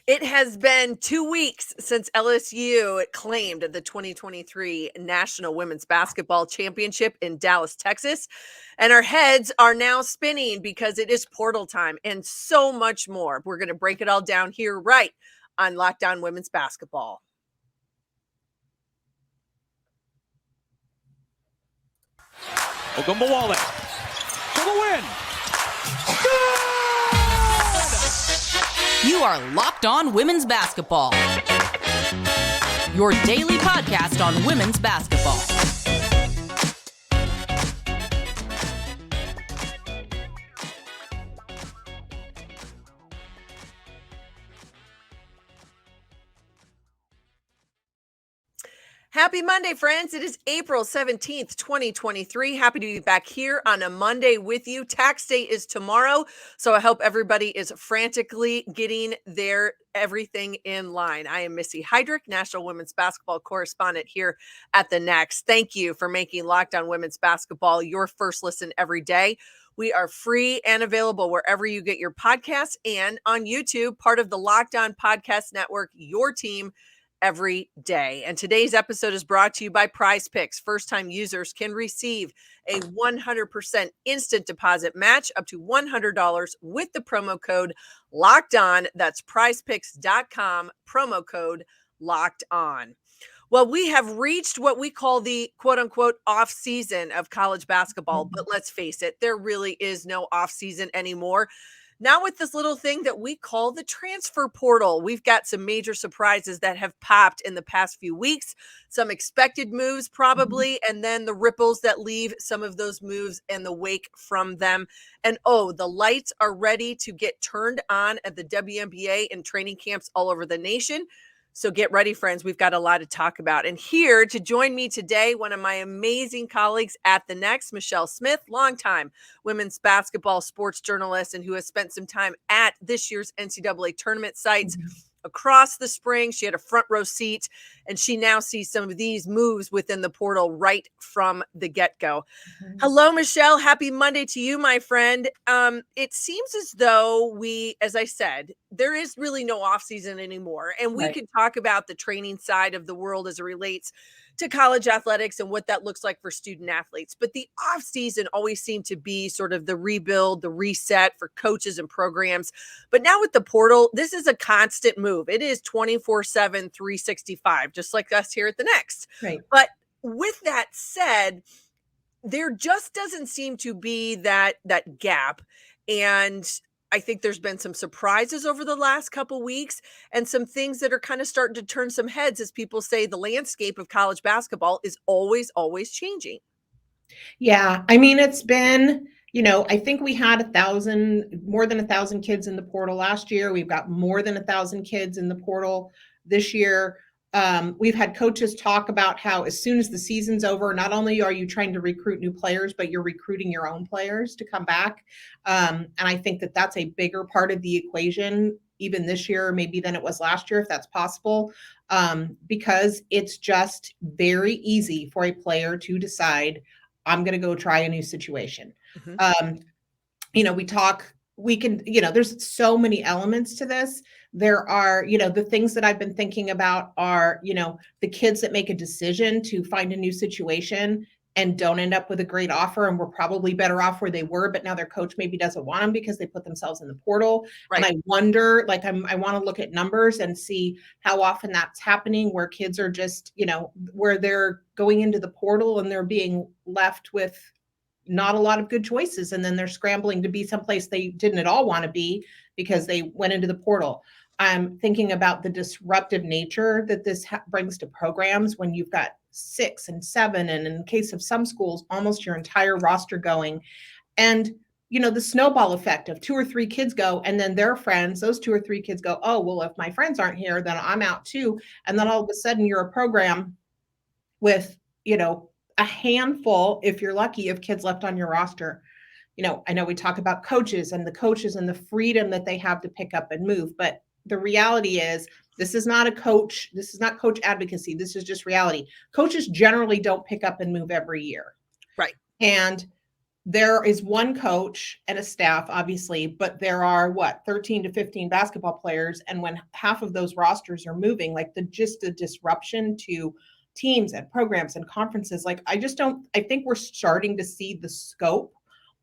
It has been 2 weeks since LSU claimed the 2023 National Women's Basketball Championship in Dallas, Texas. And our heads are now spinning because it is portal time and so much more. We're going to break it all down here right on Locked On Women's Basketball. Ogunbowale for the win. You are Locked On Women's Basketball, your daily podcast on women's basketball. Happy Monday, friends. It is April 17th, 2023. Happy to be back here on a Monday with you. Tax day is tomorrow, so I hope everybody is frantically getting their everything in line. I am Missy Heidrich, National Women's Basketball Correspondent here at The Next. Thank you for making Locked On Women's Basketball your first listen every day. We are free and available wherever you get your podcasts and on YouTube, part of the Locked On Podcast Network, your team every day. And today's episode is brought to you by Prize Picks. First-time users can receive a 100% instant deposit match up to $100 with the promo code Locked On. That's prizepicks.com, promo code Locked On. Well, we have reached what we call the quote unquote off season of college basketball, but let's face it, there really is no off season anymore. Now with this little thing that we call the transfer portal, we've got some major surprises that have popped in the past few weeks, some expected moves probably, and then the ripples that leave some of those moves and the wake from them. And the lights are ready to get turned on at the WNBA and training camps all over the nation. So get ready, friends. We've got a lot to talk about. And here to join me today, one of my amazing colleagues at The Next, Michelle Smith, longtime women's basketball sports journalist and who has spent some time at this year's NCAA tournament sites across the spring. She had a front row seat, and she now sees some of these moves within the portal right from the get-go. Hello, Michelle. Happy Monday to you, my friend. It seems as though as I said, there is really no offseason anymore. And we can talk about the training side of the world as it relates to college athletics and what that looks like for student athletes. But the offseason always seemed to be sort of the rebuild, the reset for coaches and programs. But now with the portal, this is a constant move. It is 24/7, 365, just like us here at The Next. Right. But with that said, there just doesn't seem to be that gap. And I think there's been some surprises over the last couple weeks and some things that are kind of starting to turn some heads as people say the landscape of college basketball is always, always changing. Yeah. I mean, it's been, I think we had more than 1,000 kids in the portal last year. We've got more than 1,000 kids in the portal this year. We've had coaches talk about how as soon as the season's over, not only are you trying to recruit new players, but you're recruiting your own players to come back. And I think that that's a bigger part of the equation, even this year, maybe than it was last year, if that's possible, because it's just very easy for a player to decide, I'm going to go try a new situation. There's so many elements to this. There are, the things that I've been thinking about are, the kids that make a decision to find a new situation and don't end up with a great offer and were probably better off where they were, but now their coach maybe doesn't want them because they put themselves in the portal. Right. And I wonder, I want to look at numbers and see how often that's happening, where kids are just, where they're going into the portal and they're being left with not a lot of good choices. And then they're scrambling to be someplace they didn't at all want to be because they went into the portal. I'm thinking about the disruptive nature that this brings to programs when you've got 6 and 7, and in the case of some schools, almost your entire roster going. And, the snowball effect of 2 or 3 kids go, and then their friends, those 2 or 3 kids go, oh, well, if my friends aren't here, then I'm out too. And then all of a sudden you're a program with, a handful, if you're lucky, of kids left on your roster. I know we talk about coaches and the freedom that they have to pick up and move, but the reality is this is not coach advocacy. This is just reality. Coaches generally don't pick up and move every year. Right. And there is one coach and a staff, obviously, but there are 13 to 15 basketball players. And when half of those rosters are moving, like the disruption to teams and programs and conferences, like I think we're starting to see the scope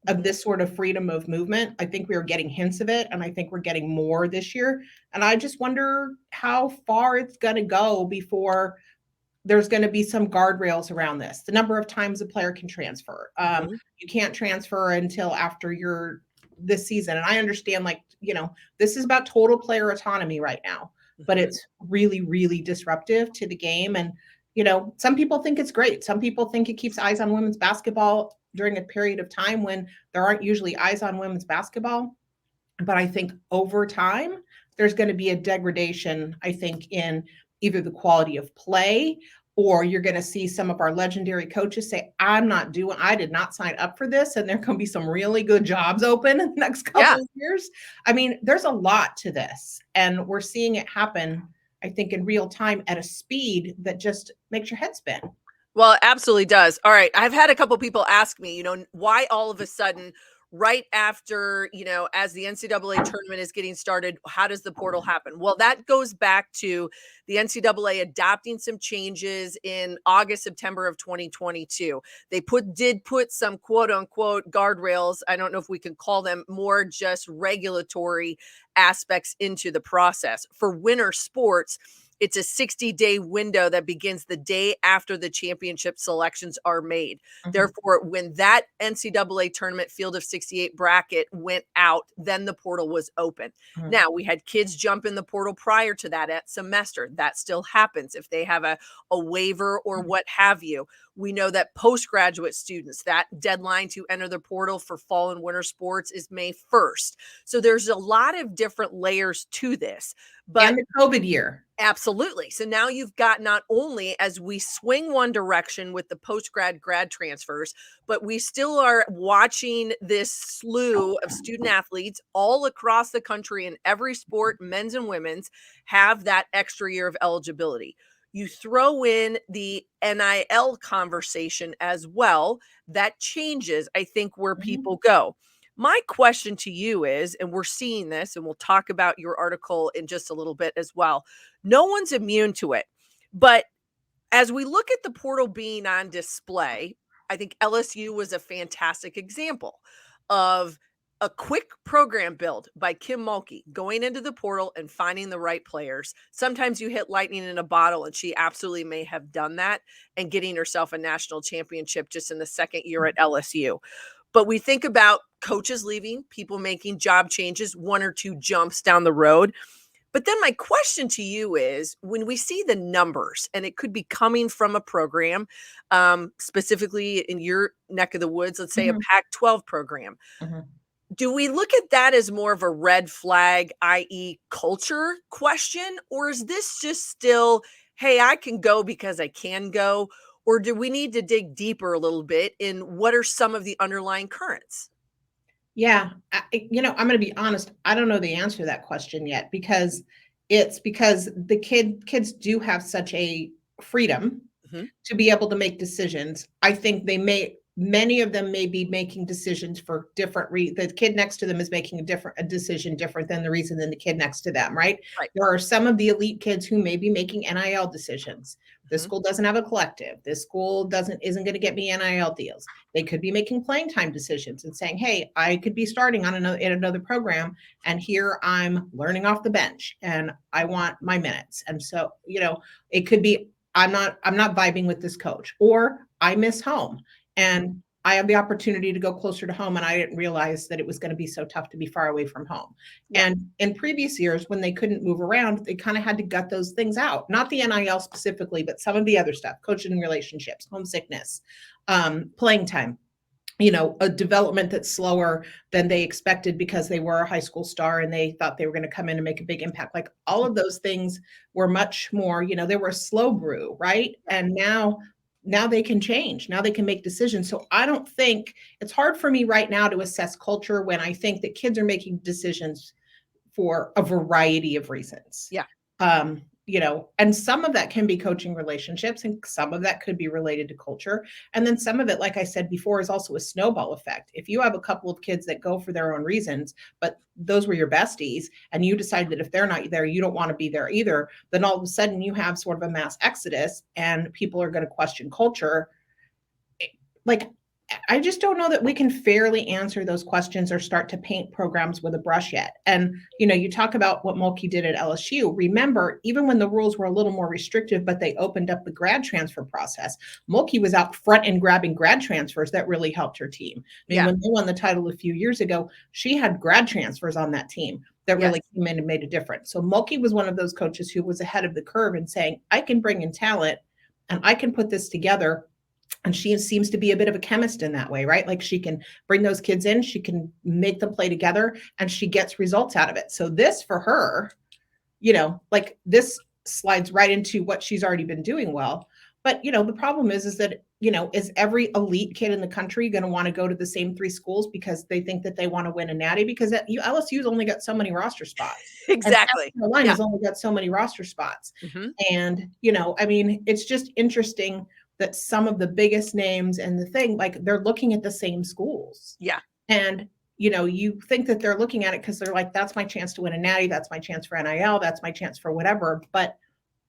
of this sort of freedom of movement. I think we are getting hints of it, and I think we're getting more this year. And I just wonder how far it's going to go before there's going to be some guardrails around this. The number of times a player can transfer. You can't transfer until after this season. And I understand, like, this is about total player autonomy right now, but it's really, really disruptive to the game. And, some people think it's great. Some people think it keeps eyes on women's basketball during a period of time when there aren't usually eyes on women's basketball. But I think over time, there's going to be a degradation, I think, in either the quality of play, or you're going to see some of our legendary coaches say, I did not sign up for this. And there can be some really good jobs open in the next couple of years. I mean, there's a lot to this, and we're seeing it happen, I think, in real time at a speed that just makes your head spin. Well, it absolutely does. All right. I've had a couple people ask me, why all of a sudden, right after, as the NCAA tournament is getting started, how does the portal happen? Well, that goes back to the NCAA adopting some changes in August, September of 2022. They did put some quote unquote guardrails. I don't know if we can call them more just regulatory aspects into the process. For winter sports, it's a 60-day window that begins the day after the championship selections are made. Therefore, when that NCAA tournament field of 68 bracket went out, then the portal was open. Now, we had kids jump in the portal prior to that at semester. That still happens if they have a waiver or what have you. We know that postgraduate students, that deadline to enter the portal for fall and winter sports is May 1st. So there's a lot of different layers to this. And the COVID year. Absolutely. So now you've got, not only as we swing one direction with the grad transfers, but we still are watching this slew of student athletes all across the country in every sport, men's and women's, have that extra year of eligibility. You throw in the NIL conversation as well. That changes, I think, where people go. My question to you is, and we're seeing this, and we'll talk about your article in just a little bit as well. No one's immune to it. But as we look at the portal being on display, I think LSU was a fantastic example of a quick program build by Kim Mulkey, going into the portal and finding the right players. Sometimes you hit lightning in a bottle, and she absolutely may have done that, and getting herself a national championship just in the second year at LSU. But we think about coaches leaving, people making job changes, one or two jumps down the road. But then my question to you is, when we see the numbers, and it could be coming from a program, specifically in your neck of the woods, let's say a Pac-12 program, do we look at that as more of a red flag, i.e. culture question? Or is this just still, hey, I can go because I can go? Or do we need to dig deeper a little bit in what are some of the underlying currents? Yeah. I'm going to be honest. I don't know the answer to that question yet, because the kids do have such a freedom to be able to make decisions. I think many of them may be making decisions for different the kid next to them is making a decision different than the kid next to them, right? There are some of the elite kids who may be making NIL decisions. This school doesn't have a collective. This school isn't going to get me NIL deals. They could be making playing time decisions and saying, hey, I could be starting in another program, and here I'm learning off the bench and I want my minutes. And so, it could be, I'm not vibing with this coach, or I miss home and I have the opportunity to go closer to home, and I didn't realize that it was going to be so tough to be far away from home. Yeah. And in previous years, when they couldn't move around, they kind of had to gut those things out. Not the NIL specifically, but some of the other stuff, coaching relationships, homesickness, playing time, a development that's slower than they expected because they were a high school star and they thought they were going to come in and make a big impact. Like, all of those things were much more, they were a slow brew, right? And now they can change. Now they can make decisions. So I don't think it's hard for me right now to assess culture when I think that kids are making decisions for a variety of reasons. Yeah. and some of that can be coaching relationships and some of that could be related to culture. And then some of it, like I said before, is also a snowball effect. If you have a couple of kids that go for their own reasons, but those were your besties, and you decide that if they're not there, you don't want to be there either, then all of a sudden you have sort of a mass exodus and people are going to question culture. Like, I just don't know that we can fairly answer those questions or start to paint programs with a brush yet. And, you talk about what Mulkey did at LSU. Remember, even when the rules were a little more restrictive, but they opened up the grad transfer process, Mulkey was out front and grabbing grad transfers that really helped her team. When they won the title a few years ago, she had grad transfers on that team that really came in and made a difference. So Mulkey was one of those coaches who was ahead of the curve and saying, I can bring in talent and I can put this together. And she seems to be a bit of a chemist in that way, right? Like she can bring those kids in, she can make them play together, and she gets results out of it. So this for her, like this slides right into what she's already been doing well. But, the problem is that, is every elite kid in the country going to want to go to the same 3 schools because they think that they want to win a natty? Because LSU's only got so many roster spots. Exactly. And Carolina has only got so many roster spots. Mm-hmm. And, it's just interesting that some of the biggest names and the thing, like they're looking at the same schools. Yeah. And, you think that they're looking at it because they're like, that's my chance to win a natty. That's my chance for NIL. That's my chance for whatever. But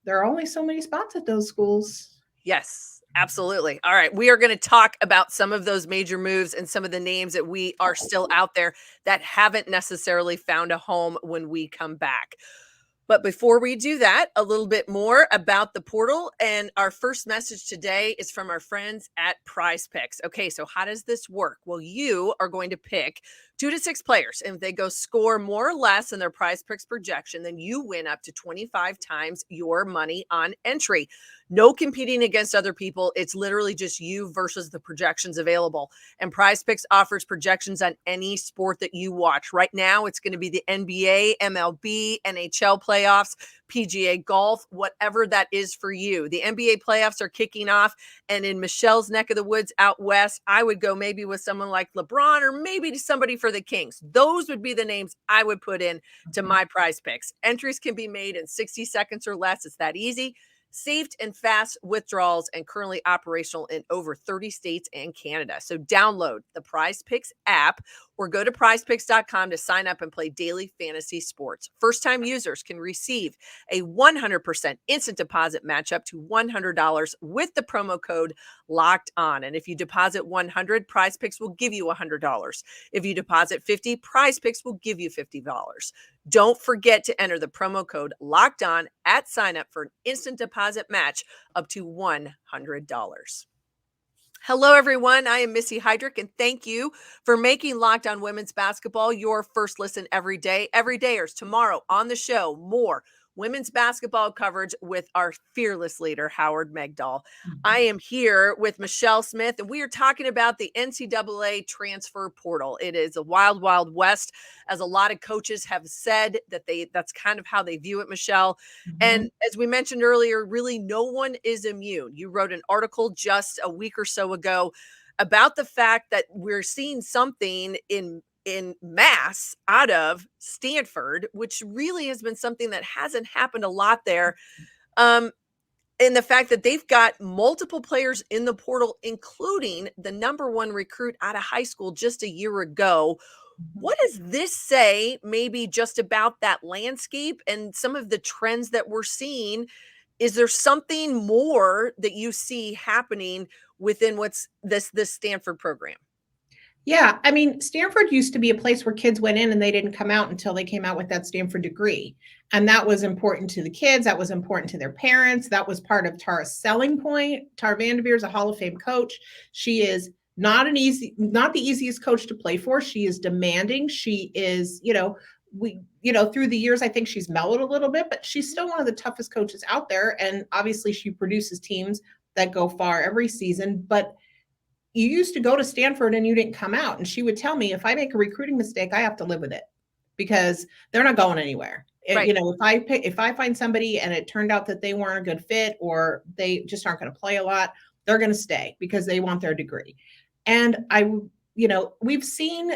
there are only so many spots at those schools. Yes, absolutely. All right. We are going to talk about some of those major moves and some of the names that we are still out there that haven't necessarily found a home when we come back. But before we do that, a little bit more about the portal. And our first message today is from our friends at Prize Picks. Okay, so how does this work? Well, you are going to pick 2 to 6 players. And if they go score more or less than their Prize Picks projection, then you win up to 25 times your money on entry. No competing against other people. It's literally just you versus the projections available. And Prize Picks offers projections on any sport that you watch. Right now, it's going to be the NBA, MLB, NHL playoffs, PGA golf, whatever that is for you. The NBA playoffs are kicking off. And in Michelle's neck of the woods out west, I would go maybe with someone like LeBron or maybe to somebody for the Kings. Those would be the names I would put in to my Prize Picks. Entries can be made in 60 seconds or less. It's that easy. Saved and fast withdrawals and currently operational in over 30 states and Canada. So download the Prize Picks app or go to prizepicks.com to sign up and play daily fantasy sports. First-time users can receive a 100% instant deposit match up to $100 with the promo code Locked On. And if you deposit $100, Prize Picks will give you $100. If you deposit $50, Prize Picks will give you $50. Don't forget to enter the promo code Locked On at sign up for an instant deposit match up to $100. Hello, everyone. I am Missy Heidrich, and thank you for making Locked On Women's Basketball your first listen every day. Every dayers tomorrow on the show, more women's basketball coverage with our fearless leader, Howard Megdal. I am here with Michelle Smith, and we are talking about the NCAA transfer portal. It is a wild, wild west, as a lot of coaches have said that that's kind of how they view it, Michelle. Mm-hmm. And as we mentioned earlier, really no one is immune. You wrote an article just a week or so ago about the fact that we're seeing something in mass out of Stanford, which really has been something that hasn't happened a lot there. And the fact that they've got multiple players in the portal, including the number 1 recruit out of high school just a year ago. What does this say maybe just about that landscape and some of the trends that we're seeing? Is there something more that you see happening within what's this Stanford program? Yeah. I mean, Stanford used to be a place where kids went in and they didn't come out until they came out with that Stanford degree. And that was important to the kids. That was important to their parents. That was part of Tara's selling point. Tara Vanderveer is a Hall of Fame coach. She is not the easiest coach to play for. She is demanding. She is, through the years, I think she's mellowed a little bit, but she's still one of the toughest coaches out there. And obviously she produces teams that go far every season, but you used to go to Stanford and you didn't come out. And she would tell me, if I make a recruiting mistake, I have to live with it because they're not going anywhere. Right. If I find somebody and it turned out that they weren't a good fit or they just aren't going to play a lot, they're going to stay because they want their degree. And we've seen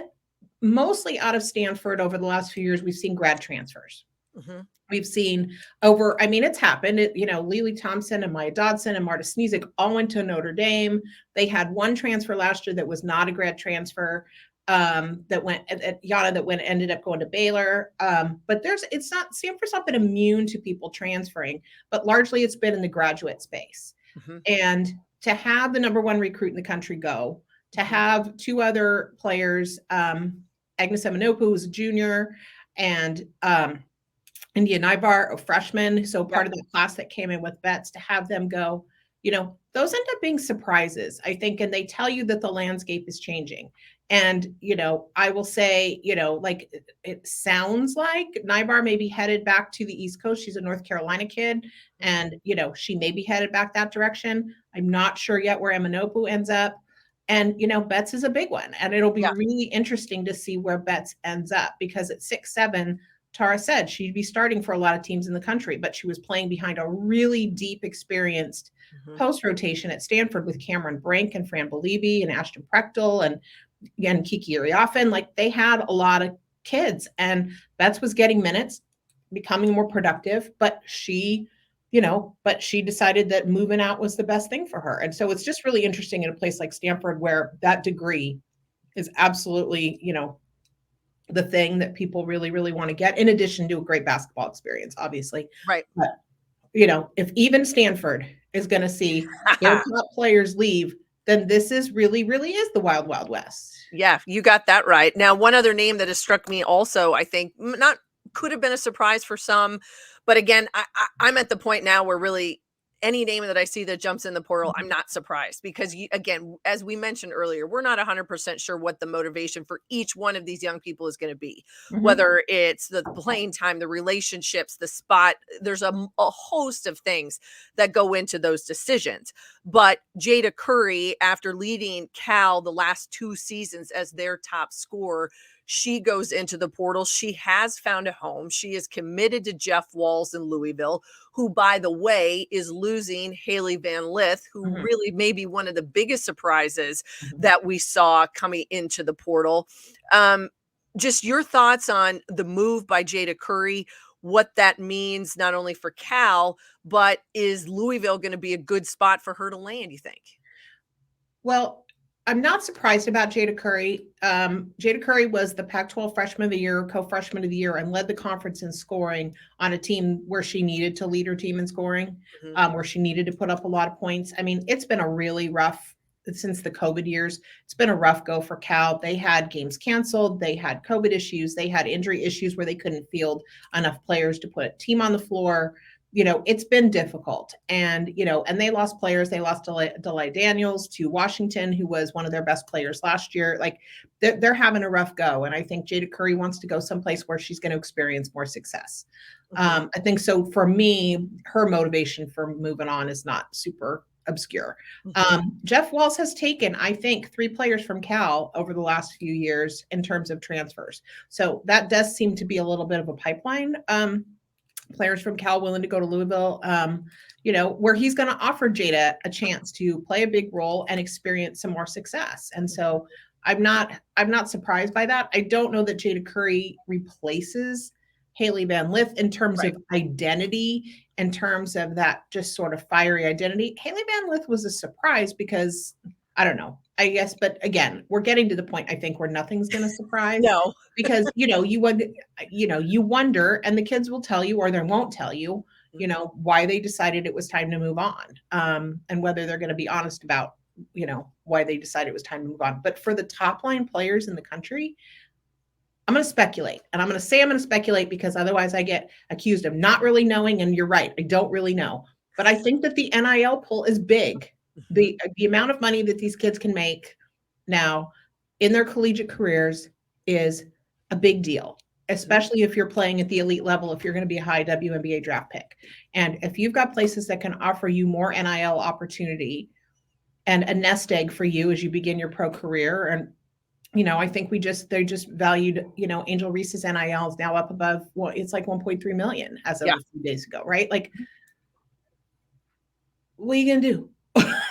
mostly out of Stanford over the last few years, we've seen grad transfers. Mhm. We've seen over, I mean, it's happened. Lily Thompson and Maya Dodson and Marta Snezic all went to Notre Dame. They had one transfer last year that was not a grad transfer, that went at Yana that ended up going to Baylor. But it's not, Stanford's not been immune to people transferring, but largely it's been in the graduate space. Mhm. And to have the number one recruit in the country go, to Mhm. have two other players, Agnes Eminopu, who's a junior, and India Naibar, a freshman, so part of the class that came in with Betts, to have them go, those end up being surprises, I think, and they tell you that the landscape is changing. And, I will say, like it sounds like Naibar may be headed back to the East Coast. She's a North Carolina kid, and, she may be headed back that direction. I'm not sure yet where Eminopu ends up. And, Betts is a big one, and it'll be really interesting to see where Betts ends up, because at 6'7", Tara said she'd be starting for a lot of teams in the country, but she was playing behind a really deep, experienced post rotation at Stanford with Cameron Brink and Fran Belibi and Ashton Prechtel and again Kiki Iriafen. Like, they had a lot of kids, and Betts was getting minutes, becoming more productive, but she decided that moving out was the best thing for her. And so it's just really interesting in a place like Stanford, where that degree is absolutely, the thing that people really, really want to get, in addition to a great basketball experience, obviously. Right. But, if even Stanford is going to see their top players leave, then this is really, really is the wild, wild west. Yeah, you got that right. Now, one other name that has struck me also, I think, could have been a surprise for some, but again, I'm at the point now where really any name that I see that jumps in the portal, I'm not surprised, because again, as we mentioned earlier, we're not 100% sure what the motivation for each one of these young people is going to be, whether it's the playing time, the relationships, the spot. There's a host of things that go into those decisions. But Jada Curry, after leading Cal the last 2 seasons as their top scorer, she goes into the portal. She has found a home. She is committed to Jeff Walz in Louisville, who, by the way, is losing Haley Van Lith, who really may be one of the biggest surprises that we saw coming into the portal. Just your thoughts on the move by Jada Curry, what that means not only for Cal, but is Louisville going to be a good spot for her to land, you think? Well, I'm not surprised about Jada Curry. Jada Curry was the Pac-12 Freshman of the Year, co-freshman of the year, and led the conference in scoring on a team where she needed to lead her team in scoring, where she needed to put up a lot of points. I mean, it's been a really rough, since the COVID years, it's been a rough go for Cal. They had games canceled. They had COVID issues. They had injury issues where they couldn't field enough players to put a team on the floor. It's been difficult. And, and they lost players. They lost Delay Daniels to Washington, who was one of their best players last year. Like, they're having a rough go. And I think Jada Curry wants to go someplace where she's going to experience more success. I think so. For me, her motivation for moving on is not super obscure. Jeff Walz has taken, I think, 3 players from Cal over the last few years in terms of transfers. So that does seem to be a little bit of a pipeline. Players from Cal willing to go to Louisville, where he's going to offer Jada a chance to play a big role and experience some more success. And so I'm not surprised by that. I don't know that Jada Curry replaces Haley Van Lith in terms of identity, in terms of that just sort of fiery identity. Haley Van Lith was a surprise because, I don't know, I guess, but again, we're getting to the point, I think, where nothing's going to surprise. No. Because, you wonder, and the kids will tell you, or they won't tell you, why they decided it was time to move on, and whether they're going to be honest about, why they decided it was time to move on. But for the top line players in the country, I'm going to speculate, and I'm going to speculate because otherwise I get accused of not really knowing. And you're right, I don't really know, but I think that the NIL pool is big. The amount of money that these kids can make now in their collegiate careers is a big deal, especially if you're playing at the elite level, if you're going to be a high WNBA draft pick. And if you've got places that can offer you more NIL opportunity and a nest egg for you as you begin your pro career. And, I think they just valued, Angel Reese's NIL is now up above, well, it's like 1.3 million as of a few days ago, right? Like, what are you going to do?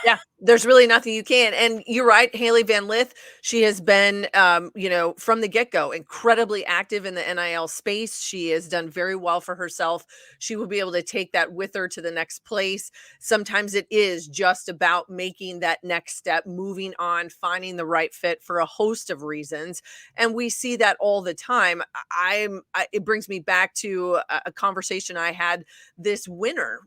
Yeah. There's really nothing you can. And you're right, Haley Van Lith, she has been, from the get-go, incredibly active in the NIL space. She has done very well for herself. She will be able to take that with her to the next place. Sometimes it is just about making that next step, moving on, finding the right fit for a host of reasons. And we see that all the time. It brings me back to a conversation I had this winter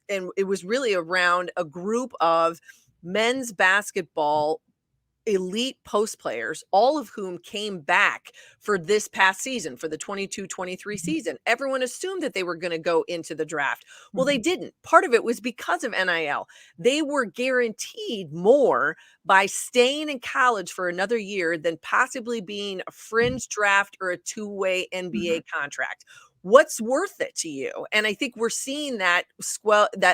and it was really around a group of men's basketball elite post players, all of whom came back for this past season, for the 22-23 season. Everyone assumed that they were going to go into the draft. Well, they didn't. Part of it was because of NIL. They were guaranteed more by staying in college for another year than possibly being a fringe draft or a two-way NBA contract. What's worth it to you? And I think we're seeing that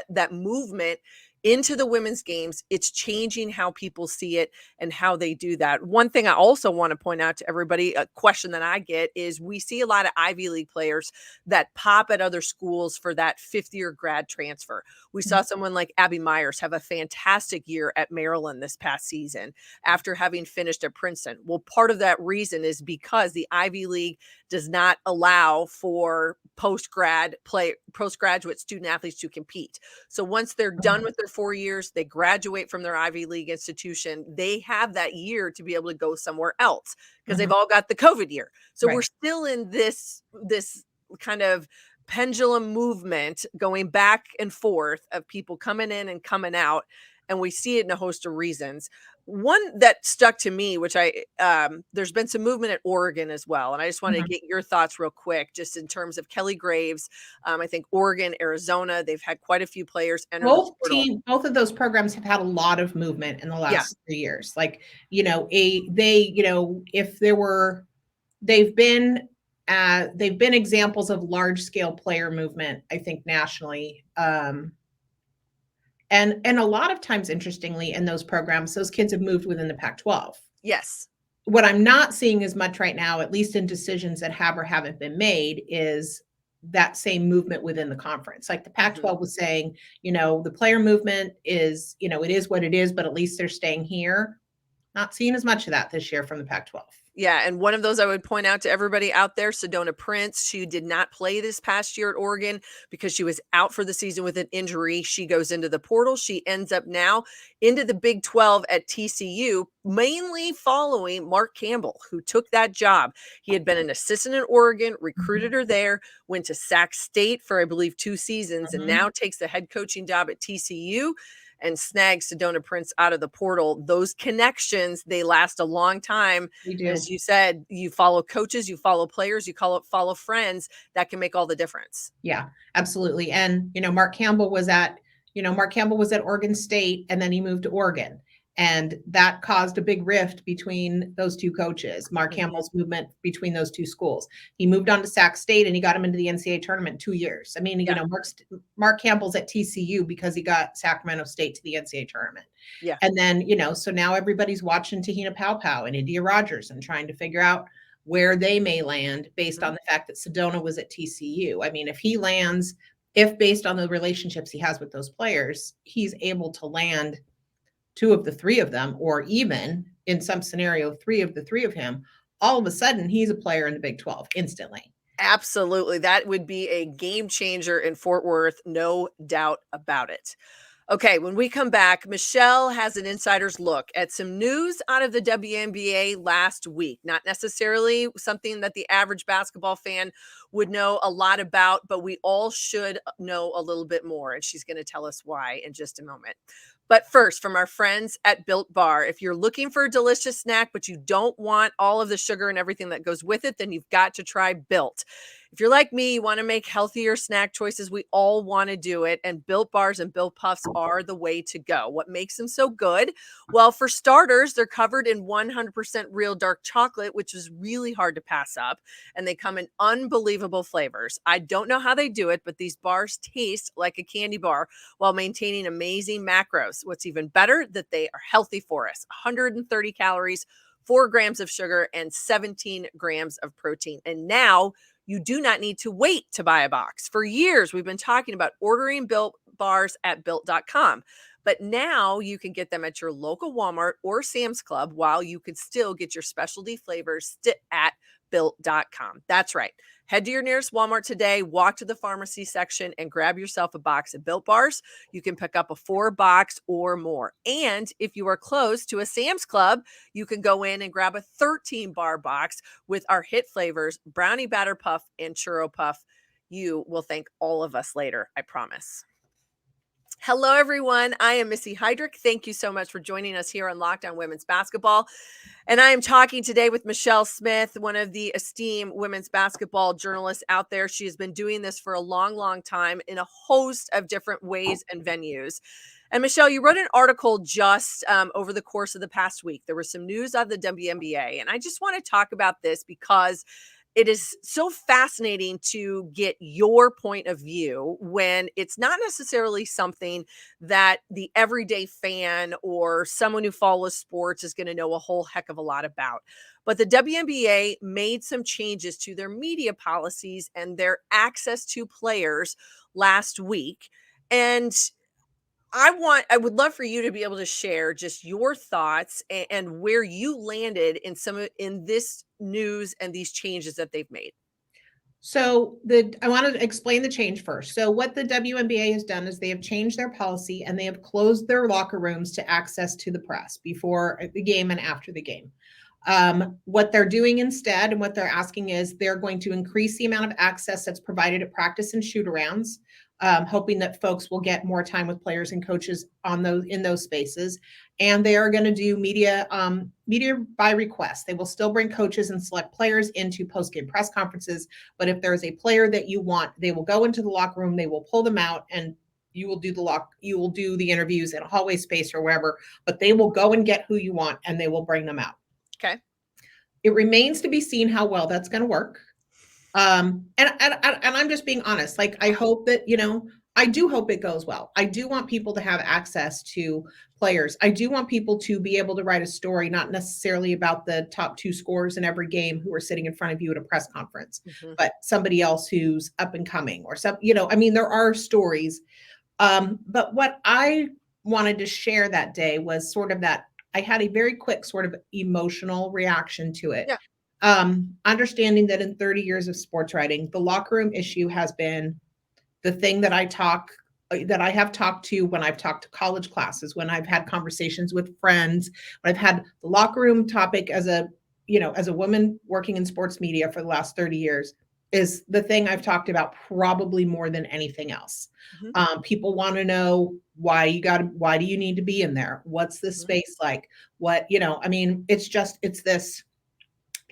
that movement into the women's games. It's changing how people see it and how they do that. One thing I also want to point out to everybody, a question that I get is we see a lot of Ivy League players that pop at other schools for that fifth year grad transfer. We saw someone like Abby Myers have a fantastic year at Maryland this past season after having finished at Princeton. Well, part of that reason is because the Ivy League does not allow for postgraduate student athletes to compete. So once they're done with their 4 years, they graduate from their Ivy League institution, they have that year to be able to go somewhere else because they've all got the COVID year. So we're still in this kind of pendulum movement going back and forth of people coming in and coming out. And we see it in a host of reasons. One that stuck to me, which there's been some movement at Oregon as well. And I just wanted to get your thoughts real quick, just in terms of Kelly Graves. I think Oregon, Arizona, they've had quite a few players enter the portal. Both of those programs have had a lot of movement in the last 3 years. Like, they've been examples of large scale player movement, I think, nationally. And a lot of times, interestingly, in those programs, those kids have moved within the Pac-12. Yes. What I'm not seeing as much right now, at least in decisions that have or haven't been made, is that same movement within the conference. Like the Pac-12 was saying, the player movement is, it is what it is, but at least they're staying here. Not seeing as much of that this year from the Pac-12. Yeah, and one of those I would point out to everybody out there, Sedona Prince. She did not play this past year at Oregon because she was out for the season with an injury. She goes into the portal. She ends up now into the Big 12 at TCU, mainly following Mark Campbell, who took that job. He had been an assistant at Oregon, recruited her there, went to Sac State for, I believe, 2 seasons, and now takes the head coaching job at TCU and snags Sedona Prince out of the portal. Those connections, they last a long time. As you said, you follow coaches, you follow players, you follow friends. That can make all the difference. Yeah, absolutely. And, Mark Campbell was at Oregon State, and then he moved to Oregon. And that caused a big rift between those two coaches, Mark Campbell's movement between those two schools. He moved on to Sac State and he got him into the NCAA tournament in 2 years. I mean, Mark Campbell's at TCU because he got Sacramento State to the NCAA tournament. Yeah. And then, so now everybody's watching Tahina Paopao and India Rogers and trying to figure out where they may land based on the fact that Sedona was at TCU. I mean, if based on the relationships he has with those players, he's able to land 2 of the 3 of them, or even in some scenario, 3 of the 3 of him, all of a sudden he's a player in the Big 12 instantly. Absolutely. That would be a game changer in Fort Worth. No doubt about it. Okay, when we come back, Michelle has an insider's look at some news out of the WNBA last week. Not necessarily something that the average basketball fan would know a lot about, but we all should know a little bit more. And she's going to tell us why in just a moment. But first, from our friends at Built Bar, if you're looking for a delicious snack, but you don't want all of the sugar and everything that goes with it, then you've got to try Built. If you're like me, you want to make healthier snack choices, we all want to do it. And Built Bars and Built Puffs are the way to go. What makes them so good? Well, for starters, they're covered in 100% real dark chocolate, which is really hard to pass up. And they come in unbelievable flavors. I don't know how they do it, but these bars taste like a candy bar while maintaining amazing macros. What's even better, that they are healthy for us. 130 calories, 4 grams of sugar, and 17 grams of protein. And now you do not need to wait to buy a box. For years, we've been talking about ordering Built bars at built.com. But now you can get them at your local Walmart or Sam's Club while you could still get your specialty flavors at built.com. That's right. Head to your nearest Walmart today, walk to the pharmacy section, and grab yourself a box of Built Bars. You can pick up a 4-box or more. And if you are close to a Sam's Club, you can go in and grab a 13-bar box with our hit flavors, Brownie Batter Puff and Churro Puff. You will thank all of us later, I promise. Hello, everyone. I am Missy Heidrich. Thank you so much for joining us here on Locked On Women's Basketball. And I am talking today with Michelle Smith, one of the esteemed women's basketball journalists out there. She has been doing this for a long, long time in a host of different ways and venues. And Michelle, you wrote an article just over the course of the past week. There was some news of the WNBA, and I just want to talk about this because it is so fascinating to get your point of view when it's not necessarily something that the everyday fan or someone who follows sports is going to know a whole heck of a lot about. But the WNBA made some changes to their media policies and their access to players last week. And I would love for you to be able to share just your thoughts and where you landed in this news and these changes that they've made. So I want to explain the change first. So what the WNBA has done is they have changed their policy and they have closed their locker rooms to access to the press before the game and after the game. What they're doing instead and what they're asking is they're going to increase the amount of access that's provided at practice and shoot-arounds, hoping that folks will get more time with players and coaches in those spaces. And they are going to do media by request. They will still bring coaches and select players into post-game press conferences. But if there's a player that you want, they will go into the locker room, they will pull them out, and you will do the interviews in a hallway space or wherever, but they will go and get who you want and they will bring them out. Okay. It remains to be seen how well that's going to work. And I'm just being honest. Like, I hope that, I do hope it goes well. I do want people to have access to players. I do want people to be able to write a story, not necessarily about the top 2 scorers in every game who are sitting in front of you at a press conference, but somebody else who's up and coming or some, there are stories. But what I wanted to share that day was sort of that I had a very quick sort of emotional reaction to it. Yeah. Understanding that in 30 years of sports writing, the locker room issue has been the thing that I have talked to when I've talked to college classes, when I've had conversations with friends, when I've had the locker room topic as a woman working in sports media for the last 30 years is the thing I've talked about probably more than anything else. People want to know why do you need to be in there? What's the space like?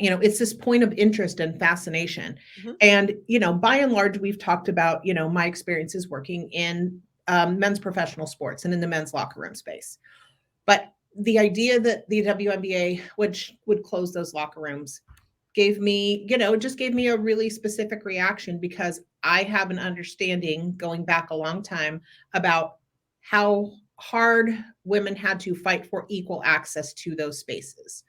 It's this point of interest and fascination. And, by and large, we've talked about, my experiences working in men's professional sports and in the men's locker room space. But the idea that the WNBA would close those locker rooms gave me a really specific reaction, because I have an understanding going back a long time about how hard women had to fight for equal access to those spaces.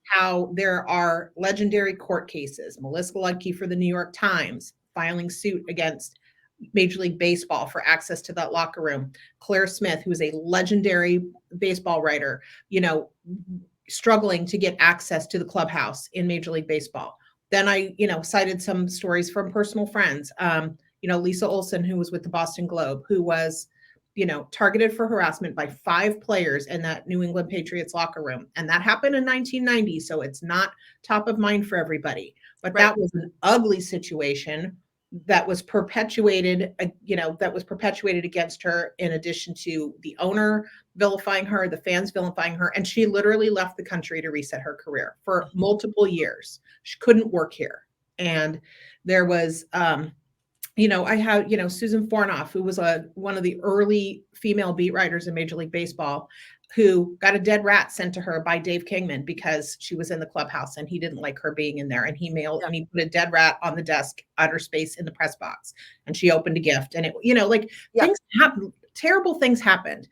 How there are legendary court cases, Melissa Ludke for the New York Times filing suit against Major League Baseball for access to that locker room. Claire Smith, who is a legendary baseball writer, struggling to get access to the clubhouse in Major League Baseball. Then I, cited some stories from personal friends. Lisa Olson, who was with the Boston Globe, who was, targeted for harassment by 5 players in that New England Patriots locker room. And that happened in 1990. So it's not top of mind for everybody, but that was an ugly situation that was perpetuated against her, in addition to the owner vilifying her, the fans vilifying her. And she literally left the country to reset her career for multiple years. She couldn't work here. And there was, I had, Susan Fornoff, who was one of the early female beat writers in Major League Baseball, who got a dead rat sent to her by Dave Kingman because she was in the clubhouse and he didn't like her being in there. And he put a dead rat on the desk at her space in the press box, and she opened a gift. And things happen. terrible things happened.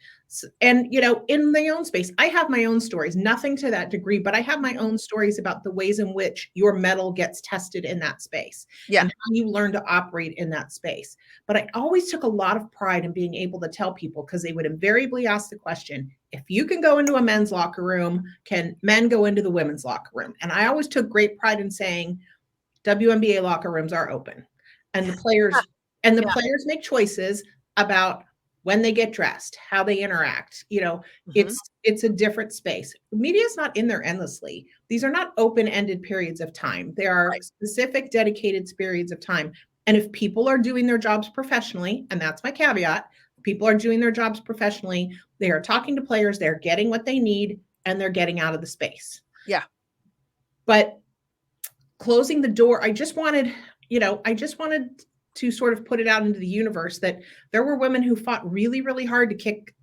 And, in my own space, I have my own stories, nothing to that degree, but I have my own stories about the ways in which your mettle gets tested in that space Yeah. and how you learn to operate in that space. But I always took a lot of pride in being able to tell people, because they would invariably ask the question, if you can go into a men's locker room, can men go into the women's locker room? And I always took great pride in saying, WNBA locker rooms are open, and the players make choices about when they get dressed, how they interact. It's a different space. Media is not in there endlessly. These are not open-ended periods of time. There are specific dedicated periods of time. And if people are doing their jobs professionally, and that's my caveat, people are doing their jobs professionally, they are talking to players, they're getting what they need, and they're getting out of the space. Yeah. But closing the door, I just wanted to sort of put it out into the universe that there were women who fought really, really hard to kick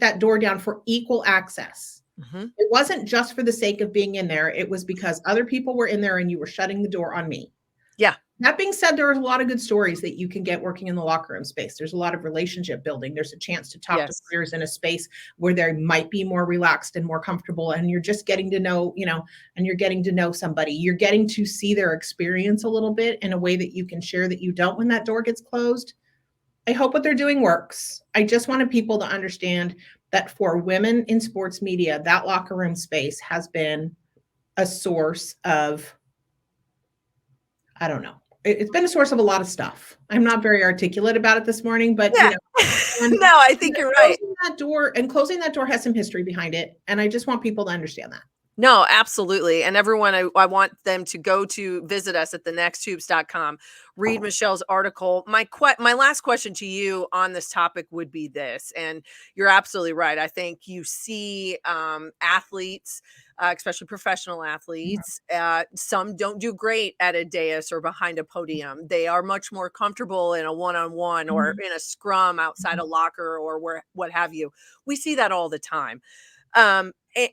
that door down for equal access. Mm-hmm. It wasn't just for the sake of being in there. It was because other people were in there and you were shutting the door on me. Yeah. That being said, there are a lot of good stories that you can get working in the locker room space. There's a lot of relationship building. There's a chance to talk to players in a space where they might be more relaxed and more comfortable. And you're just getting to know, and you're getting to know somebody. You're getting to see their experience a little bit in a way that you can share that you don't when that door gets closed. I hope what they're doing works. I just wanted people to understand that for women in sports media, that locker room space has been a source of, I don't know. It's been a source of a lot of stuff. I'm not very articulate about it this morning, but no, I think you're right. Closing that door has some history behind it. And I just want people to understand that. No, absolutely. And everyone, I want them to go to visit us at thenexthoops.com, read Michelle's article. My last question to you on this topic would be this, and you're absolutely right. I think you see athletes, especially professional athletes, some don't do great at a dais or behind a podium. They are much more comfortable in a one-on-one or in a scrum outside a locker or what have you. We see that all the time.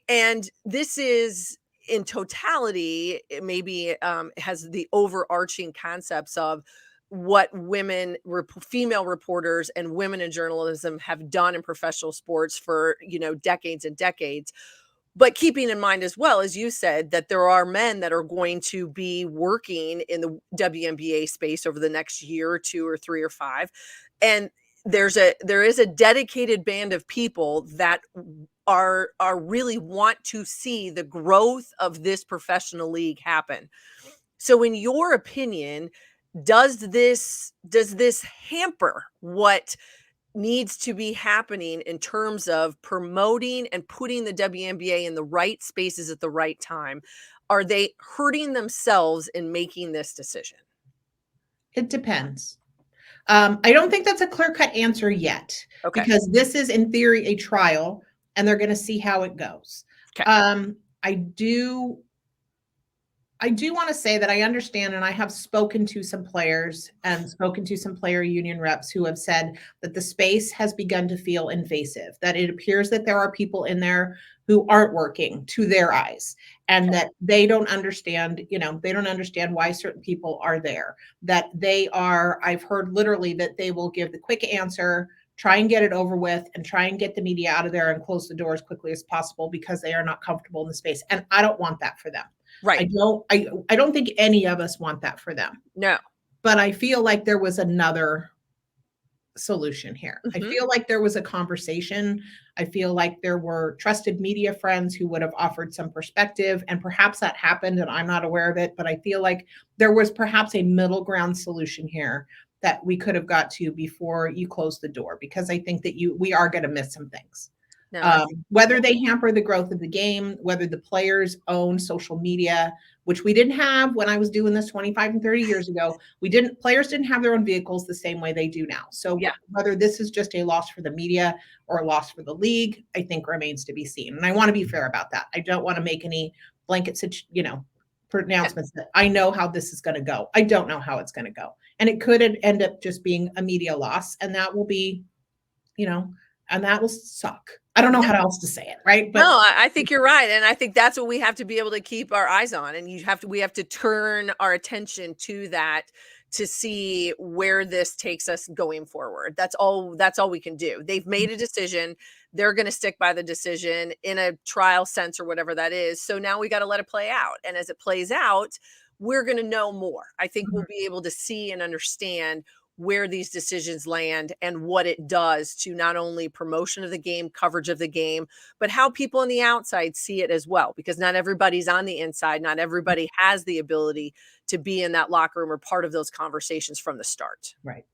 And this is in totality, it maybe has the overarching concepts of what female reporters and women in journalism have done in professional sports for, decades and decades. But keeping in mind as well, as you said, that there are men that are going to be working in the WNBA space over the next year or 2 or 3 or 5. And there is a dedicated band of people that are really want to see the growth of this professional league happen. So in your opinion, does this hamper what needs to be happening in terms of promoting and putting the WNBA in the right spaces at the right time? Are they hurting themselves in making this decision? It depends. I don't think that's a clear-cut answer yet, because this is in theory a trial and they're going to see how it goes. Okay. I do want to say that I understand, and I have spoken to some players and spoken to some player union reps who have said that the space has begun to feel invasive, that it appears that there are people in there who aren't working to their eyes, and that they don't understand, why certain people are there, that I've heard literally that they will give the quick answer, try and get it over with, and try and get the media out of there and close the door as quickly as possible because they are not comfortable in the space. And I don't want that for them. Right. I don't think any of us want that for them. No. But I feel like there was another solution here. I feel like there was a conversation. I feel like there were trusted media friends who would have offered some perspective, and perhaps that happened and I'm not aware of it, but I feel like there was perhaps a middle ground solution here that we could have got to before you close the door, because I think that we are going to miss some things. No. Whether they hamper the growth of the game, whether the players own social media, which we didn't have when I was doing this 25 and 30 years ago. Players didn't have their own vehicles the same way they do now. So whether this is just a loss for the media or a loss for the league, I think remains to be seen. And I want to be fair about that. I don't want to make any blanket, pronouncements that I know how this is going to go. I don't know how it's going to go. And it could end up just being a media loss. And that will be, and that will suck. I don't know how else to say it, right? But no, I think you're right. And I think that's what we have to be able to keep our eyes on. And we have to turn our attention to that to see where this takes us going forward. That's all we can do. They've made a decision. They're going to stick by the decision in a trial sense or whatever that is. So now we got to let it play out. And as it plays out, we're going to know more. I think we'll be able to see and understand where these decisions land and what it does to not only promotion of the game, coverage of the game, but how people on the outside see it as well, because not everybody's on the inside. Not everybody has the ability to be in that locker room or part of those conversations from the start. Right.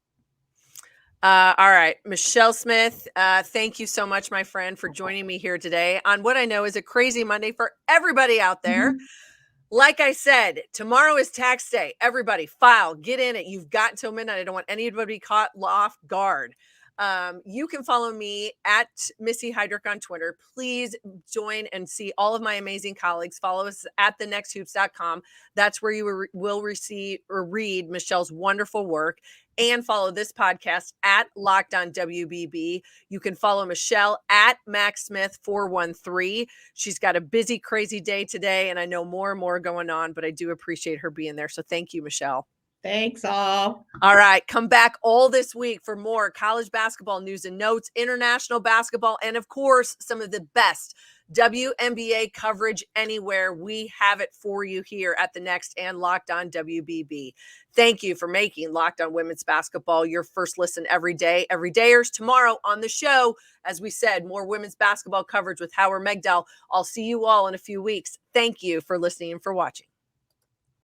All right, Michelle Smith, thank you so much, my friend, for joining me here today on what I know is a crazy Monday for everybody out there. Like I said, tomorrow is tax day. Everybody file, get in it. You've got until midnight. I don't want anybody caught off guard. You can follow me at Missy Heidrich on Twitter. Please join and see all of my amazing colleagues. Follow us at thenexthoops.com. That's where you will receive or read Michelle's wonderful work, and follow this podcast at Locked On WBB. You can follow Michelle at MaxSmith413. She's got a busy, crazy day today, and I know more and more going on, but I do appreciate her being there. So thank you, Michelle. Thanks all. All right. Come back all this week for more college basketball news and notes, international basketball, and of course, some of the best WNBA coverage anywhere. We have it for you here at The Next and Locked On WBB. Thank you for making Locked On Women's Basketball your first listen every day. Everydayers, tomorrow on the show, as we said, more women's basketball coverage with Howard Megdal. I'll see you all in a few weeks. Thank you for listening and for watching.